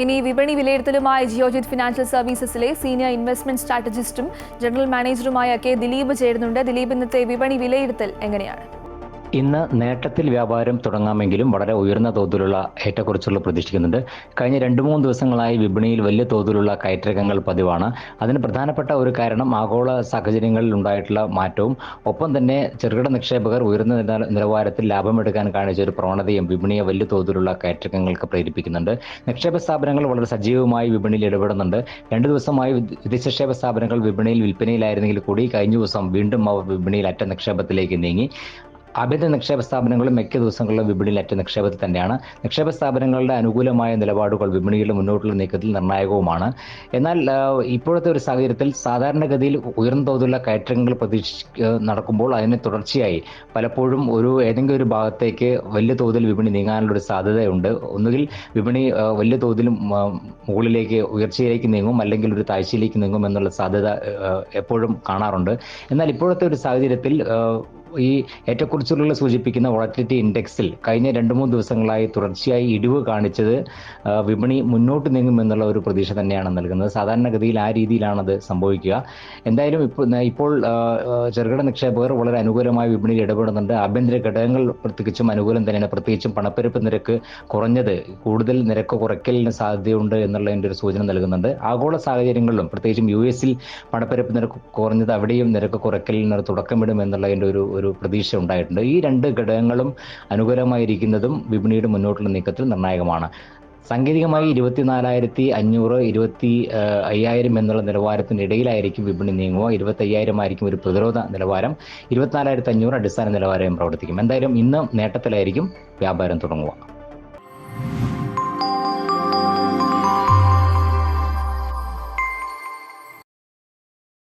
ഇനി വിപണി വിലയിരുത്തലുമായി ജിയോജിത് ഫിനാൻഷ്യൽ സർവീസസിലെ സീനിയർ ഇൻവെസ്റ്റ്മെന്റ് സ്ട്രാറ്റജിസ്റ്റും ജനറൽ മാനേജറുമായ കെ ദിലീപ് ചേരുന്നുണ്ട്. ദിലീപ്, ഇന്നത്തെ വിപണി വിലയിരുത്തൽ എങ്ങനെയാണ്? ഇന്ന് നേട്ടത്തിൽ വ്യാപാരം തുടങ്ങാമെങ്കിലും വളരെ ഉയർന്ന തോതിലുള്ള ഏറ്റക്കുറച്ചിലുകൾ പ്രതീക്ഷിക്കുന്നുണ്ട്. കഴിഞ്ഞ 2-3 ദിവസങ്ങളായി വിപണിയിൽ വലിയ തോതിലുള്ള കയറ്റിറക്കങ്ങൾ പതിവാണ്. അതിന് പ്രധാനപ്പെട്ട ഒരു കാരണം ആഗോള സാഹചര്യങ്ങളിൽ ഉണ്ടായിട്ടുള്ള മാറ്റവും ഒപ്പം തന്നെ ചെറുകിട നിക്ഷേപകർ ഉയർന്ന നിലവാരത്തിൽ ലാഭമെടുക്കാൻ കാണിച്ച ഒരു പ്രവണതയും വിപണിയെ വലിയ തോതിലുള്ള കയറ്റിറക്കങ്ങൾക്ക് പ്രേരിപ്പിക്കുന്നുണ്ട്. നിക്ഷേപ സ്ഥാപനങ്ങൾ വളരെ സജീവമായി വിപണിയിൽ ഇടപെടുന്നുണ്ട്. 2 ദിവസമായി വിദേശ നിക്ഷേപ സ്ഥാപനങ്ങൾ വിപണിയിൽ വിൽപ്പനയിലായിരുന്നെങ്കിൽ കൂടി കഴിഞ്ഞ ദിവസം വീണ്ടും അവർ വിപണിയിൽ അറ്റ നിക്ഷേപത്തിലേക്ക് നീങ്ങി. ആഭ്യന്തര നിക്ഷേപ സ്ഥാപനങ്ങളും മിക്ക ദിവസങ്ങളിലും വിപണിയിലറ്റ നിക്ഷേപത്തിൽ തന്നെയാണ്. നിക്ഷേപ സ്ഥാപനങ്ങളുടെ അനുകൂലമായ നിലപാടുകൾ വിപണിയുടെ മുന്നോട്ടുള്ള നീക്കത്തിൽ നിർണായകവുമാണ്. എന്നാൽ ഇപ്പോഴത്തെ ഒരു സാഹചര്യത്തിൽ സാധാരണഗതിയിൽ ഉയർന്ന തോതിലുള്ള കയറ്റങ്ങൾ നടക്കുമ്പോൾ അതിന് തുടർച്ചയായി പലപ്പോഴും ഏതെങ്കിലും ഒരു ഭാഗത്തേക്ക് വലിയ തോതിൽ വിപണി നീങ്ങാനുള്ള ഒരു സാധ്യതയുണ്ട്. ഒന്നുകിൽ വിപണി വലിയ തോതിൽ മുകളിലേക്ക് ഉയർച്ചയിലേക്ക് നീങ്ങും, അല്ലെങ്കിൽ ഒരു താഴ്ചയിലേക്ക് നീങ്ങും എന്നുള്ള സാധ്യത എപ്പോഴും കാണാറുണ്ട്. എന്നാൽ ഇപ്പോഴത്തെ ഒരു സാഹചര്യത്തിൽ ഈ ഏറ്റക്കുറച്ചിലുകൾ സൂചിപ്പിക്കുന്ന വോളറ്റിലിറ്റി ഇൻഡെക്സിൽ കഴിഞ്ഞ 2-3 ദിവസങ്ങളായി തുടർച്ചയായി ഇടിവ് കാണിച്ചത് വിപണി മുന്നോട്ട് നീങ്ങുമെന്നുള്ള ഒരു പ്രതീക്ഷ തന്നെയാണ് നൽകുന്നത്. സാധാരണഗതിയിൽ ആ രീതിയിലാണത് സംഭവിക്കുക. എന്തായാലും ഇപ്പോൾ ചെറുകിട നിക്ഷേപകർ വളരെ അനുകൂലമായി വിപണിയിൽ ഇടപെടുന്നുണ്ട്. ആഭ്യന്തര ഘടകങ്ങൾ പ്രത്യേകിച്ചും അനുകൂലം തന്നെയാണ്. പ്രത്യേകിച്ചും പണപ്പെരുപ്പ് നിരക്ക് കുറഞ്ഞത് കൂടുതൽ നിരക്ക് കുറയ്ക്കലിന് സാധ്യതയുണ്ട് എന്നുള്ളതിൻ്റെ ഒരു സൂചന നൽകുന്നുണ്ട്. ആഗോള സാഹചര്യങ്ങളിലും പ്രത്യേകിച്ചും US-ൽ പണപ്പെരുപ്പ് നിരക്ക് കുറഞ്ഞത് അവിടെയും നിരക്ക് കുറയ്ക്കലിന് തുടക്കമിടും എന്നുള്ളതിൻ്റെ ഒരു പ്രതീക്ഷ ഉണ്ടായിട്ടുണ്ട്. ഈ 2 ഘടകങ്ങളും അനുകൂലമായിരിക്കുന്നതും വിപണിയുടെ മുന്നോട്ടുള്ള നീക്കത്തിൽ നിർണായകമാണ്. സാങ്കേതികമായി 24,500, 25,000 എന്നുള്ള നിലവാരത്തിന് ഇടയിലായിരിക്കും വിപണി നീങ്ങുക. 25,000 ആയിരിക്കും ഒരു പ്രതിരോധ നിലവാരം. 24,500 അടിസ്ഥാന നിലവാരം പ്രവർത്തിക്കും. എന്തായാലും ഇന്ന് നേട്ടത്തിലായിരിക്കും വ്യാപാരം തുടങ്ങുക.